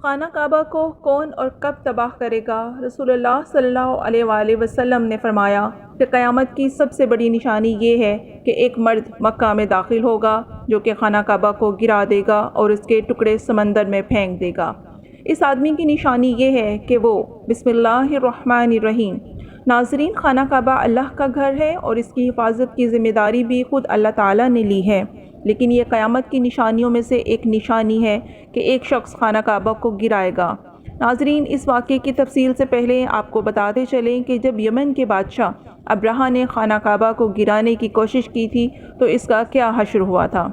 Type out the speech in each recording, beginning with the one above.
خانہ کعبہ کو کون اور کب تباہ کرے گا؟ رسول اللہ صلی اللہ علیہ وآلہ وسلم نے فرمایا کہ قیامت کی سب سے بڑی نشانی یہ ہے کہ ایک مرد مکہ میں داخل ہوگا جو کہ خانہ کعبہ کو گرا دے گا اور اس کے ٹکڑے سمندر میں پھینک دے گا۔ اس آدمی کی نشانی یہ ہے کہ وہ بسم اللہ الرحمن الرحیم۔ ناظرین، خانہ کعبہ اللہ کا گھر ہے اور اس کی حفاظت کی ذمہ داری بھی خود اللہ تعالیٰ نے لی ہے، لیکن یہ قیامت کی نشانیوں میں سے ایک نشانی ہے کہ ایک شخص خانہ کعبہ کو گرائے گا۔ ناظرین، اس واقعے کی تفصیل سے پہلے آپ کو بتاتے چلیں کہ جب یمن کے بادشاہ ابرہہ نے خانہ کعبہ کو گرانے کی کوشش کی تھی تو اس کا کیا حشر ہوا تھا۔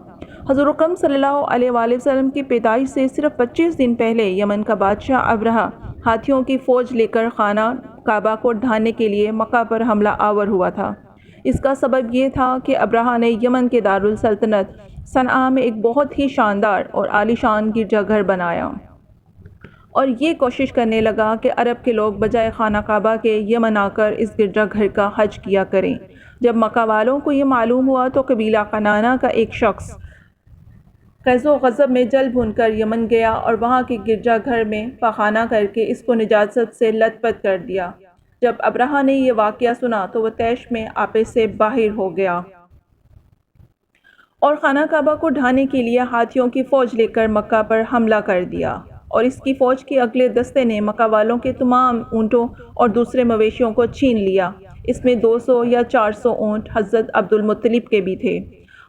حضور اکرم صلی اللہ علیہ وآلہ وسلم کی پیدائش سے صرف 25 دن پہلے یمن کا بادشاہ ابرہہ ہاتھیوں کی فوج لے کر خانہ کعبہ کو ڈھانے کے لیے مکہ پر حملہ آور ہوا تھا۔ اس کا سبب یہ تھا کہ ابرہہ نے یمن کے دارالسلطنت صنعاء میں ایک بہت ہی شاندار اور عالیشان گرجا گھر بنایا اور یہ کوشش کرنے لگا کہ عرب کے لوگ بجائے خانہ کعبہ کے یمن آ کر اس گرجا گھر کا حج کیا کریں۔ جب مکہ والوں کو یہ معلوم ہوا تو قبیلہ کنانہ کا ایک شخص غیظ و غضب میں جل بھن کر یمن گیا اور وہاں کے گرجا گھر میں پاخانہ کر کے اس کو نجاست سے لت پت کر دیا۔ جب ابرہہ نے یہ واقعہ سنا تو وہ طیش میں آپے سے باہر ہو گیا اور خانہ کعبہ کو ڈھانے کے لیے ہاتھیوں کی فوج لے کر مکہ پر حملہ کر دیا، اور اس کی فوج کے اگلے دستے نے مکہ والوں کے تمام اونٹوں اور دوسرے مویشیوں کو چھین لیا۔ اس میں 200 یا 400 اونٹ حضرت عبد المطلب کے بھی تھے۔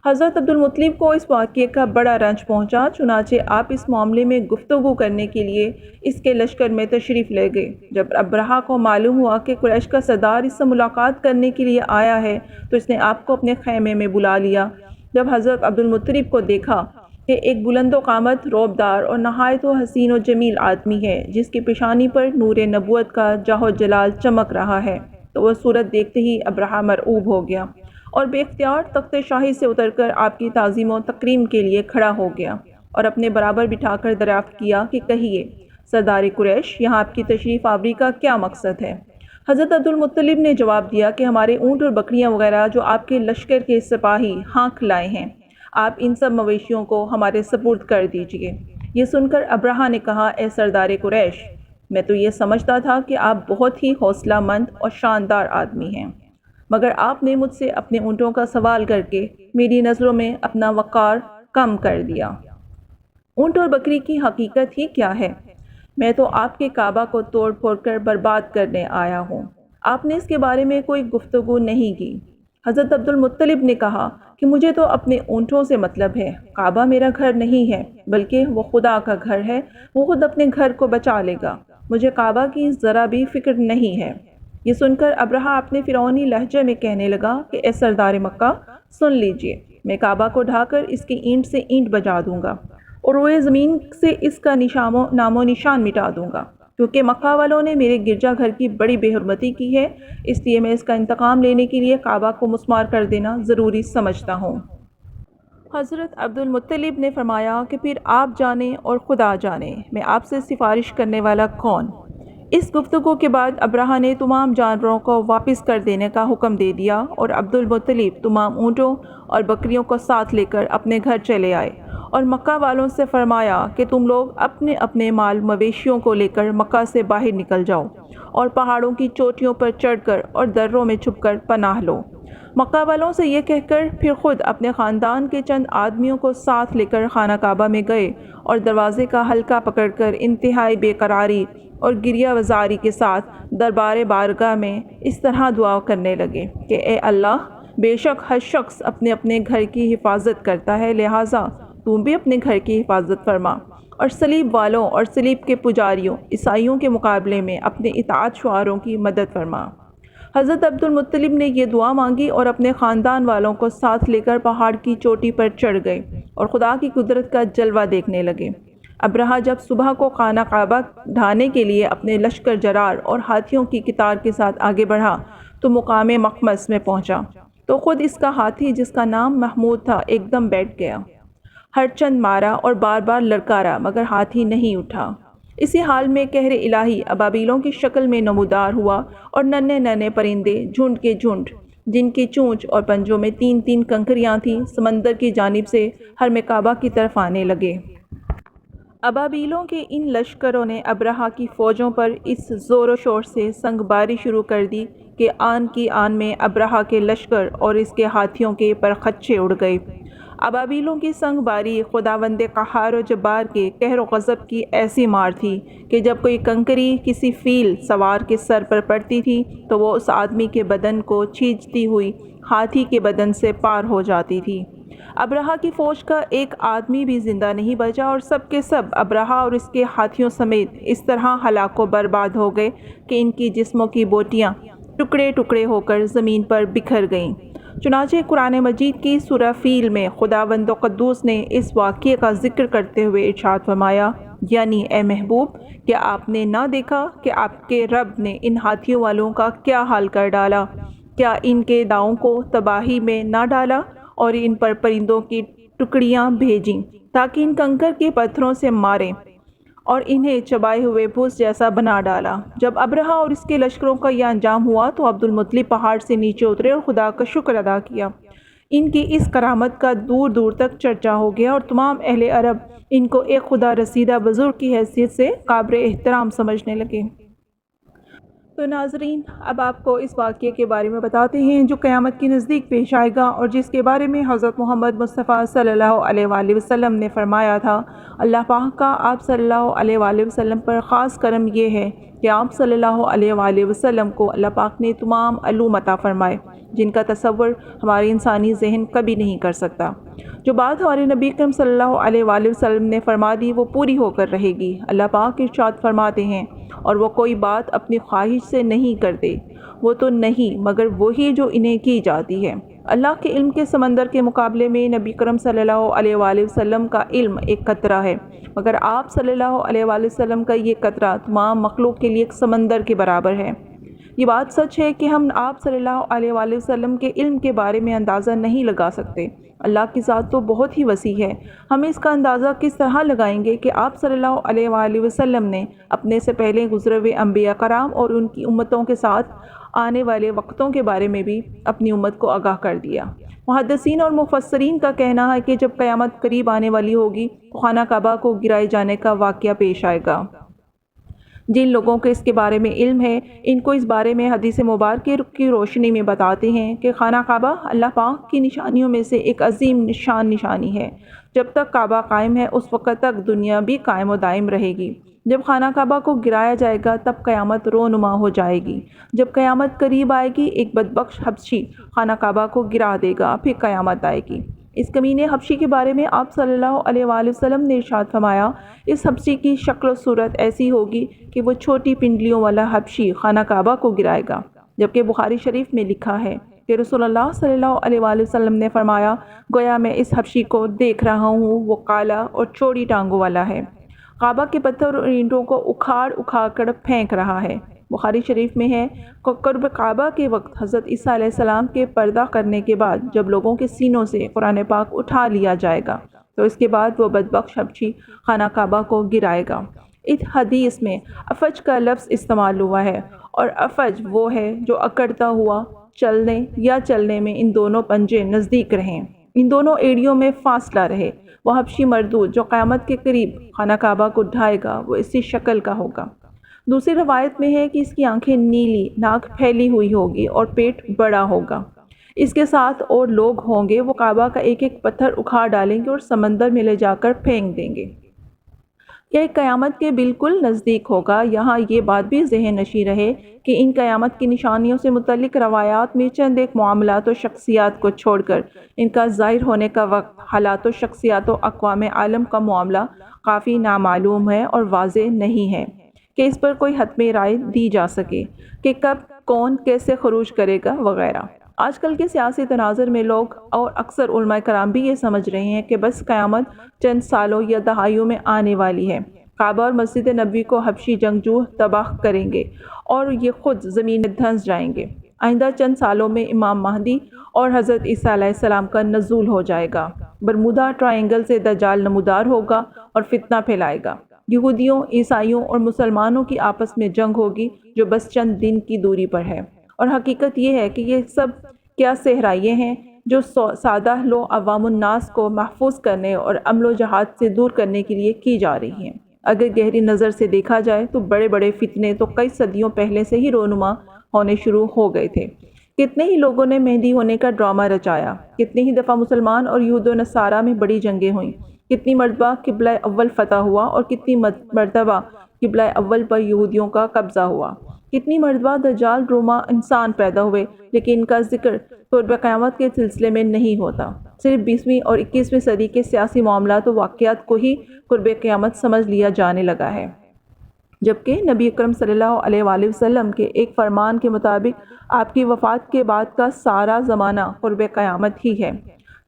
حضرت عبد المطلب کو اس واقعے کا بڑا رنج پہنچا، چنانچہ آپ اس معاملے میں گفتگو کرنے کے لیے اس کے لشکر میں تشریف لے گئے۔ جب ابرہہ کو معلوم ہوا کہ قریش کا سردار اس سے ملاقات کرنے کے لیے آیا ہے تو اس نے آپ کو اپنے خیمے میں بلا لیا۔ جب حضرت عبد المطلب کو دیکھا کہ ایک بلند و قامت، روبدار اور نہایت و حسین و جمیل آدمی ہے جس کی پیشانی پر نور نبوت کا جاہ و جلال چمک رہا ہے، تو وہ صورت دیکھتے ہی ابرہہ مرعوب ہو گیا اور بے اختیار تخت شاہی سے اتر کر آپ کی تعظیم و تکریم کے لیے کھڑا ہو گیا اور اپنے برابر بٹھا کر دریافت کیا کہ کہیے سردار قریش، یہاں آپ کی تشریف آوری کا کیا مقصد ہے؟ حضرت عبد المطلب نے جواب دیا کہ ہمارے اونٹ اور بکریاں وغیرہ جو آپ کے لشکر کے سپاہی ہانک لائے ہیں، آپ ان سب مویشیوں کو ہمارے سپرد کر دیجئے۔ یہ سن کر ابرہہ نے کہا، اے سردار قریش، میں تو یہ سمجھتا تھا کہ آپ بہت ہی حوصلہ مند اور شاندار آدمی ہیں، مگر آپ نے مجھ سے اپنے اونٹوں کا سوال کر کے میری نظروں میں اپنا وقار کم کر دیا۔ اونٹ اور بکری کی حقیقت ہی کیا ہے؟ میں تو آپ کے کعبہ کو توڑ پھوڑ کر برباد کرنے آیا ہوں۔ آپ نے اس کے بارے میں کوئی گفتگو نہیں کی۔ حضرت عبد المطلب نے کہا کہ مجھے تو اپنے اونٹوں سے مطلب ہے، کعبہ میرا گھر نہیں ہے بلکہ وہ خدا کا گھر ہے، وہ خود اپنے گھر کو بچا لے گا، مجھے کعبہ کی ذرا بھی فکر نہیں ہے۔ یہ سن کر ابرہہ اپنے فرعونی لہجے میں کہنے لگا کہ اے سردار مکہ، سن لیجئے، میں کعبہ کو ڈھا کر اس کی اینٹ سے اینٹ بجا دوں گا اور روئے زمین سے اس کا نام و نشان مٹا دوں گا، کیونکہ مکہ والوں نے میرے گرجا گھر کی بڑی بے حرمتی کی ہے، اس لیے میں اس کا انتقام لینے کے لیے کعبہ کو مسمار کر دینا ضروری سمجھتا ہوں۔ حضرت عبد المطلب نے فرمایا کہ پھر آپ جانیں اور خدا جانے، میں آپ سے سفارش کرنے والا کون؟ اس گفتگو کے بعد ابرہہ نے تمام جانوروں کو واپس کر دینے کا حکم دے دیا اور عبد المطلب تمام اونٹوں اور بکریوں کو ساتھ لے کر اپنے گھر چلے آئے اور مکہ والوں سے فرمایا کہ تم لوگ اپنے اپنے مال مویشیوں کو لے کر مکہ سے باہر نکل جاؤ اور پہاڑوں کی چوٹیوں پر چڑھ کر اور دروں میں چھپ کر پناہ لو۔ مکہ والوں سے یہ کہہ کر پھر خود اپنے خاندان کے چند آدمیوں کو ساتھ لے کر خانہ کعبہ میں گئے اور دروازے کا حلقہ پکڑ کر انتہائی بے قراری اور گریہ وزاری کے ساتھ دربار بارگاہ میں اس طرح دعا کرنے لگے کہ اے اللہ، بے شک ہر شخص اپنے اپنے گھر کی حفاظت کرتا ہے، لہٰذا تم بھی اپنے گھر کی حفاظت فرما اور صلیب والوں اور صلیب کے پجاریوں عیسائیوں کے مقابلے میں اپنے اطاعت شعاروں کی مدد فرما۔ حضرت عبد المطلب نے یہ دعا مانگی اور اپنے خاندان والوں کو ساتھ لے کر پہاڑ کی چوٹی پر چڑھ گئے اور خدا کی قدرت کا جلوہ دیکھنے لگے۔ ابرہہ جب صبح کو خانہ کعبہ ڈھانے کے لیے اپنے لشکر جرار اور ہاتھیوں کی قطار کے ساتھ آگے بڑھا تو مقام مخمس میں پہنچا تو خود اس کا ہاتھی جس کا نام محمود تھا ایک دم بیٹھ گیا، ہر چند مارا اور بار بار للکارا مگر ہاتھی نہیں اٹھا۔ اسی حال میں قہر الہی ابابیلوں کی شکل میں نمودار ہوا اور ننھے ننھے پرندے جھنڈ کے جھنڈ جن کی چونچ اور پنجوں میں 3 کنکریاں تھیں سمندر کی جانب سے حرم کعبہ کی طرف آنے لگے۔ ابابیلوں کے ان لشکروں نے ابرہہ کی فوجوں پر اس زور و شور سے سنگ باری شروع کر دی کہ آن کی آن میں ابرہہ کے لشکر اور اس کے ہاتھیوں کے پرخچے اڑ گئے۔ ابابیلوں کی سنگ باری خداوند قہار و جبار کے قہر و غضب کی ایسی مار تھی کہ جب کوئی کنکری کسی فیل سوار کے سر پر پڑتی تھی تو وہ اس آدمی کے بدن کو چھینچتی ہوئی ہاتھی کے بدن سے پار ہو جاتی تھی۔ ابرہہ کی فوج کا ایک آدمی بھی زندہ نہیں بچا اور سب کے سب ابرہہ اور اس کے ہاتھیوں سمیت اس طرح ہلاک و برباد ہو گئے کہ ان کی جسموں کی بوٹیاں ٹکڑے ٹکڑے ہو کر زمین پر بکھر گئیں۔ چنانچہ قرآن مجید کی سورہ فیل میں خداوند قدوس نے اس واقعے کا ذکر کرتے ہوئے ارشاد فرمایا، یعنی اے محبوب، کیا آپ نے نہ دیکھا کہ آپ کے رب نے ان ہاتھیوں والوں کا کیا حال کر ڈالا؟ کیا ان کے داؤں کو تباہی میں نہ ڈالا اور ان پر پرندوں کی ٹکڑیاں بھیجیں تاکہ ان کنکر کے پتھروں سے ماریں اور انہیں چبائے ہوئے بھوس جیسا بنا ڈالا۔ جب ابرہہ اور اس کے لشکروں کا یہ انجام ہوا تو عبد المطلب پہاڑ سے نیچے اترے اور خدا کا شکر ادا کیا۔ ان کی اس کرامت کا دور دور تک چرچا ہو گیا اور تمام اہل عرب ان کو ایک خدا رسیدہ بزرگ کی حیثیت سے قابل احترام سمجھنے لگے۔ تو ناظرین، اب آپ کو اس واقعے کے بارے میں بتاتے ہیں جو قیامت کے نزدیک پیش آئے گا اور جس کے بارے میں حضرت محمد مصطفیٰ صلی اللہ علیہ وآلہ وسلم نے فرمایا تھا۔ اللہ پاک کا آپ صلی اللہ علیہ وآلہ وسلم پر خاص کرم یہ ہے کہ آپ صلی اللہ علیہ وآلہ وسلم کو اللہ پاک نے تمام علوم عطا فرمائے جن کا تصور ہمارے انسانی ذہن کبھی نہیں کر سکتا۔ جو بات ہمارے نبی کریم صلی اللہ علیہ وآلہ وسلم نے فرما دی وہ پوری ہو کر رہے گی۔ اللہ پاک ارشاد فرماتے ہیں، اور وہ کوئی بات اپنی خواہش سے نہیں کرتے، وہ تو نہیں مگر وہی جو انہیں کی جاتی ہے۔ اللہ کے علم کے سمندر کے مقابلے میں نبی کریم صلی اللہ علیہ وآلہ وسلم کا علم ایک قطرہ ہے، مگر آپ صلی اللہ علیہ وآلہ وسلم کا یہ قطرہ تمام مخلوق کے لیے ایک سمندر کے برابر ہے۔ یہ بات سچ ہے کہ ہم آپ صلی اللہ علیہ وآلہ وسلم کے علم کے بارے میں اندازہ نہیں لگا سکتے۔ اللہ کی ذات تو بہت ہی وسیع ہے، ہم اس کا اندازہ کس طرح لگائیں گے کہ آپ صلی اللہ علیہ وآلہ وسلم نے اپنے سے پہلے گزرے ہوئے انبیاء کرام اور ان کی امتوں کے ساتھ آنے والے وقتوں کے بارے میں بھی اپنی امت کو آگاہ کر دیا۔ محدثین اور مفسرین کا کہنا ہے کہ جب قیامت قریب آنے والی ہوگی تو خانہ کعبہ کو گرائے جانے کا واقعہ پیش آئے گا۔ جن لوگوں کو اس کے بارے میں علم ہے ان کو اس بارے میں حدیث مبارکہ کی روشنی میں بتاتے ہیں کہ خانہ کعبہ اللہ پاک کی نشانیوں میں سے ایک عظیم نشانی ہے۔ جب تک کعبہ قائم ہے اس وقت تک دنیا بھی قائم و دائم رہے گی۔ جب خانہ کعبہ کو گرایا جائے گا تب قیامت رونما ہو جائے گی۔ جب قیامت قریب آئے گی ایک بدبخش حبشی خانہ کعبہ کو گرا دے گا، پھر قیامت آئے گی۔ اس کمینے حبشی کے بارے میں آپ صلی اللہ علیہ وآلہ وسلم نے ارشاد فرمایا، اس حبشی کی شکل و صورت ایسی ہوگی کہ وہ چھوٹی پنڈلیوں والا حبشی خانہ کعبہ کو گرائے گا۔ جبکہ بخاری شریف میں لکھا ہے کہ رسول اللہ صلی اللہ علیہ وآلہ وسلم نے فرمایا، گویا میں اس حبشی کو دیکھ رہا ہوں، وہ کالا اور چوڑی ٹانگوں والا ہے، کعبہ کے پتھر اور اینٹوں کو اکھاڑ کر پھینک رہا ہے۔ بخاری شریف میں ہے کہ قرب کعبہ کے وقت حضرت عیسیٰ علیہ السلام کے پردہ کرنے کے بعد جب لوگوں کے سینوں سے قرآن پاک اٹھا لیا جائے گا تو اس کے بعد وہ بدبخش حبشی خانہ کعبہ کو گرائے گا۔ اس حدیث میں افج کا لفظ استعمال ہوا ہے، اور افج وہ ہے جو اکڑتا ہوا چلنے میں ان دونوں پنجے نزدیک رہیں، ان دونوں ایڑیوں میں فاصلہ رہے۔ وہ حبشی مردود جو قیامت کے قریب خانہ کعبہ کو ڈھائے گا وہ اسی شکل کا ہوگا۔ دوسری روایت میں ہے کہ اس کی آنکھیں نیلی، ناک پھیلی ہوئی ہوگی اور پیٹ بڑا ہوگا۔ اس کے ساتھ اور لوگ ہوں گے، وہ کعبہ کا ایک ایک پتھر اکھاڑ ڈالیں گے اور سمندر میں لے جا کر پھینک دیں گے۔ یہ قیامت کے بالکل نزدیک ہوگا۔ یہاں یہ بات بھی ذہن نشیں رہے کہ ان قیامت کی نشانیوں سے متعلق روایات میں چند ایک معاملات و شخصیات کو چھوڑ کر ان کا ظاہر ہونے کا وقت، حالات و شخصیات و اقوام عالم کا معاملہ کافی نامعلوم ہے اور واضح نہیں ہے کہ اس پر کوئی حتمی رائے دی جا سکے کہ کب کون کیسے خروج کرے گا وغیرہ۔ آج کل کے سیاسی تناظر میں لوگ اور اکثر علماء کرام بھی یہ سمجھ رہے ہیں کہ بس قیامت چند سالوں یا دہائیوں میں آنے والی ہے۔ کعبہ اور مسجد نبوی کو حبشی جنگجو تباہ کریں گے اور یہ خود زمین میں دھنس جائیں گے۔ آئندہ چند سالوں میں امام مہدی اور حضرت عیسیٰ علیہ السلام کا نزول ہو جائے گا۔ برمودا ٹرائنگل سے دجال نمودار ہوگا اور فتنہ پھیلائے گا۔ یہودیوں، عیسائیوں اور مسلمانوں کی آپس میں جنگ ہوگی جو بس چند دن کی دوری پر ہے، اور حقیقت یہ ہے کہ یہ سب کیا صحرائیے ہیں جو سادہ لو عوام الناس کو محفوظ کرنے اور امن و جہاد سے دور کرنے کے لیے کی جا رہی ہیں۔ اگر گہری نظر سے دیکھا جائے تو بڑے بڑے فتنے تو کئی صدیوں پہلے سے ہی رونما ہونے شروع ہو گئے تھے۔ کتنے ہی لوگوں نے مہدی ہونے کا ڈرامہ رچایا، کتنی ہی دفعہ مسلمان اور یہود و نصارہ میں بڑی جنگیں ہوئیں، کتنی مرتبہ قبلہ اول فتح ہوا اور کتنی مرتبہ قبلہ اول پر یہودیوں کا قبضہ ہوا، کتنی مرتبہ دجال روما انسان پیدا ہوئے، لیکن ان کا ذکر قرب قیامت کے سلسلے میں نہیں ہوتا۔ صرف 20ویں اور 21ویں صدی کے سیاسی معاملات و واقعات کو ہی قرب قیامت سمجھ لیا جانے لگا ہے، جبکہ نبی اکرم صلی اللہ علیہ وآلہ وسلم کے ایک فرمان کے مطابق آپ کی وفات کے بعد کا سارا زمانہ قرب قیامت ہی ہے،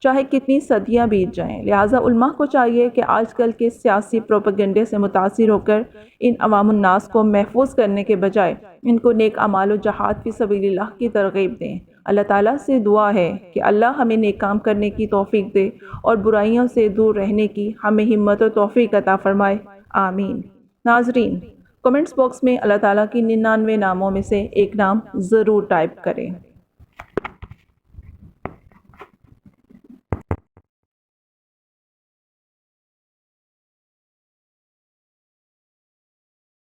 چاہے کتنی صدیاں بیت جائیں۔ لہٰذا علماء کو چاہیے کہ آج کل کے سیاسی پروپیگنڈے سے متاثر ہو کر ان عوام الناس کو محفوظ کرنے کے بجائے ان کو نیک اعمال و جہاد فی سبیل اللہ کی ترغیب دیں۔ اللہ تعالیٰ سے دعا ہے کہ اللہ ہمیں نیک کام کرنے کی توفیق دے اور برائیوں سے دور رہنے کی ہمیں ہمت و توفیق عطا فرمائے، آمین۔ ناظرین، کمنٹس باکس میں اللہ تعالیٰ کی 99 ناموں میں سے ایک نام ضرور ٹائپ کریں۔